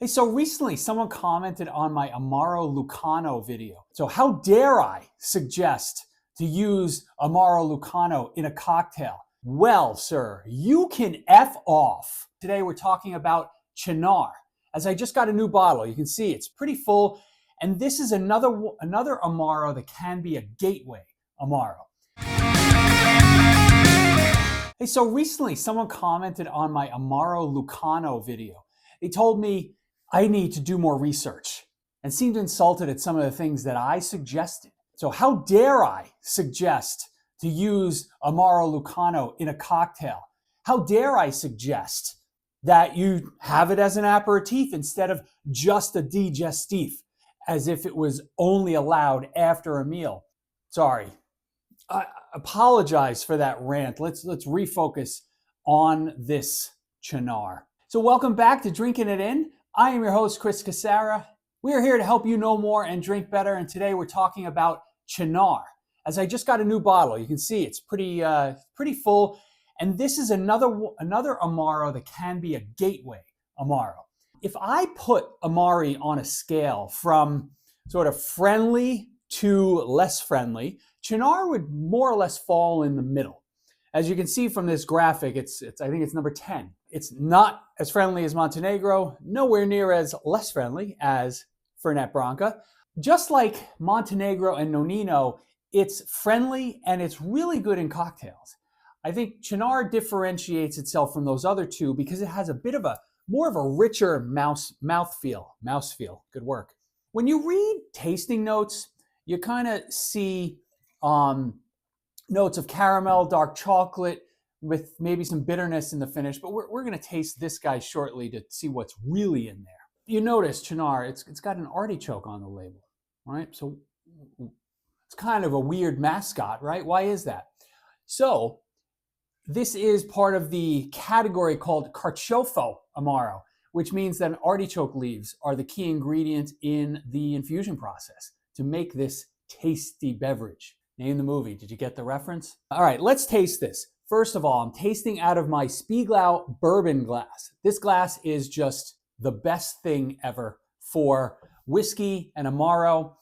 Hey, so recently someone commented on my Amaro Lucano video. So how dare I suggest to use Amaro Lucano in a cocktail? Well, sir, you can F off. Today we're talking about Cynar. As I just got a new bottle, you can see it's pretty full. And this is another Amaro that can be a gateway Amaro. Hey, so recently someone commented on my Amaro Lucano video. They told me I need to do more research and seemed insulted at some of the things that I suggested. So how dare I suggest to use Amaro Lucano in a cocktail? How dare I suggest that you have it as an aperitif instead of just a digestif, as if it was only allowed after a meal? Sorry. I apologize for that rant. Let's refocus on this Cynar. So welcome back to Drinking It In. I am your host, Chris Casara. We are here to help you know more and drink better. And today we're talking about Cynar. As I just got a new bottle, you can see it's pretty full. And this is another Amaro that can be a gateway Amaro. If I put amari on a scale from sort of friendly to less friendly, Cynar would more or less fall in the middle. As you can see from this graphic, I think it's number 10. It's not as friendly as Montenegro, nowhere near as less friendly as Fernet Branca. Just like Montenegro and Nonino, it's friendly and it's really good in cocktails. I think Cynar differentiates itself from those other two because it has a bit of more of a richer mouthfeel. Good work. When you read tasting notes, you kind of see notes of caramel, dark chocolate, with maybe some bitterness in the finish, but we're going to taste this guy shortly to see what's really in there. You notice Cynar, it's got an artichoke on the label, right? So it's kind of a weird mascot, right? Why is that? So this is part of the category called Carciofo Amaro, which means that artichoke leaves are the key ingredient in the infusion process to make this tasty beverage. Name the movie. Did you get the reference? All right, let's taste this. First of all, I'm tasting out of my Spiegelau bourbon glass. This glass is just the best thing ever for whiskey and Amaro.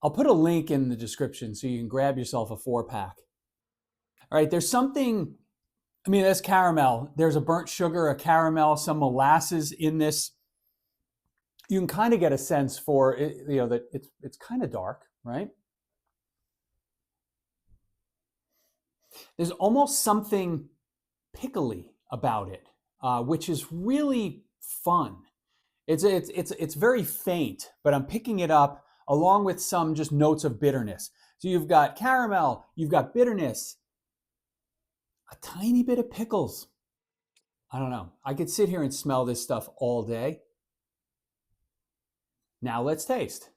I'll put a link in the description so you can grab yourself a 4-pack. All right, there's caramel. There's a burnt sugar, a caramel, some molasses in this. You can kind of get a sense for it, that it's kind of dark, right? There's almost something pickly about it, which is really fun. It's very faint, but I'm picking it up along with some just notes of bitterness. So you've got caramel, you've got bitterness, a tiny bit of pickles. I don't know. I could sit here and smell this stuff all day. Now let's taste.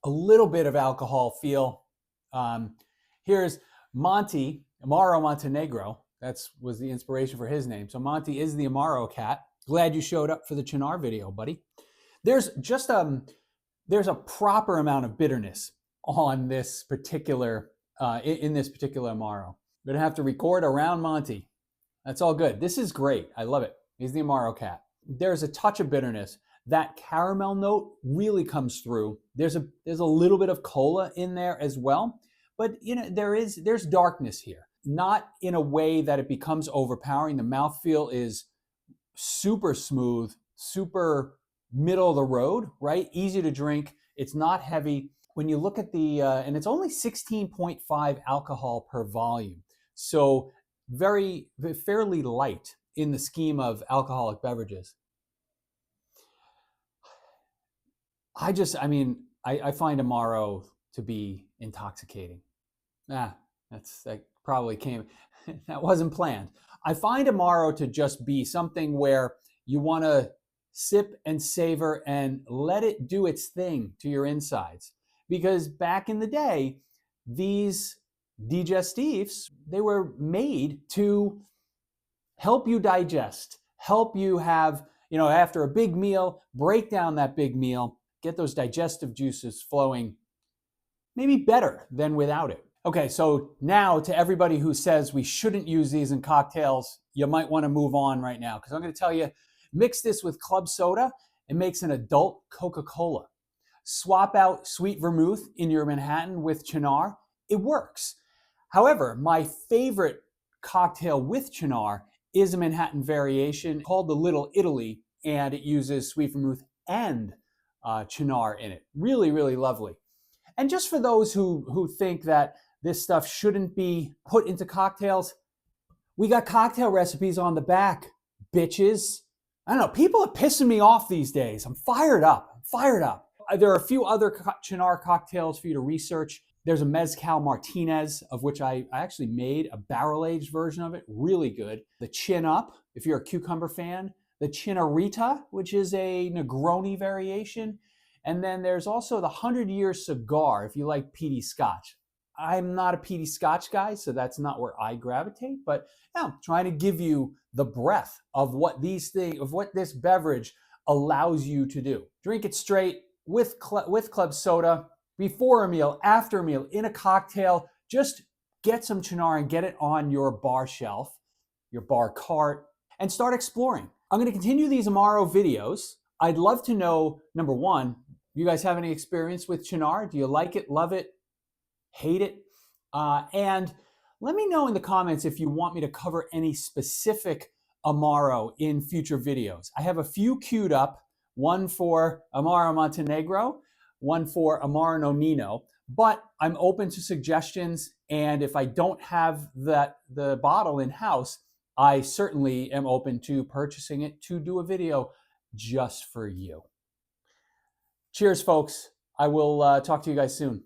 A little bit of alcohol feel. Here's Monte, Amaro Montenegro. Was the inspiration for his name. So Monte is the Amaro cat. Glad you showed up for the Cynar video, buddy. There's a proper amount of bitterness on this particular, in this particular Amaro. I'm gonna have to record around Monte. That's all good. This is great. I love it. He's the Amaro cat. There's a touch of bitterness. That caramel note really comes through. There's a little bit of cola in there as well, but there's darkness here. Not in a way that it becomes overpowering. The mouthfeel is super smooth, super middle of the road, right? Easy to drink. It's not heavy. When you look at and it's only 16.5 alcohol per volume, so fairly light in the scheme of alcoholic beverages. I find Amaro to be intoxicating. That probably that wasn't planned. I find Amaro to just be something where you want to sip and savor and let it do its thing to your insides. Because back in the day, these digestifs, they were made to help you digest, help you have, after a big meal, break down that big meal, get those digestive juices flowing maybe better than without it. Okay, so now to everybody who says we shouldn't use these in cocktails, you might want to move on right now because I'm going to tell you, mix this with club soda. It makes an adult Coca-Cola. Swap out sweet vermouth in your Manhattan with Cynar. It works. However, my favorite cocktail with Cynar is a Manhattan variation called the Little Italy, and it uses sweet vermouth and Cynar in it. Really, really lovely. And just for those who think that this stuff shouldn't be put into cocktails, we got cocktail recipes on the back, bitches. I don't know, people are pissing me off these days. I'm fired up. There are a few other Cynar cocktails for you to research. There's a Mezcal Martinez, of which I actually made a barrel-aged version of it, really good. The Chin Up, if you're a cucumber fan. The Chinarita, which is a Negroni variation. And then there's also the 100-Year Cigar, if you like peaty scotch. I'm not a peaty scotch guy, so that's not where I gravitate, but I'm trying to give you the breadth of what this beverage allows you to do. Drink it straight with club soda, before a meal, after a meal, in a cocktail. Just get some Cynar and get it on your bar shelf, your bar cart, and start exploring. I'm going to continue these Amaro videos. I'd love to know, number one, you guys have any experience with Cynar? Do you like it, love it, hate it? And let me know in the comments if you want me to cover any specific Amaro in future videos. I have a few queued up, one for Amaro Montenegro, one for Amaro Nonino, but I'm open to suggestions, and if I don't have the bottle in-house, I certainly am open to purchasing it to do a video just for you. Cheers, folks. I will talk to you guys soon.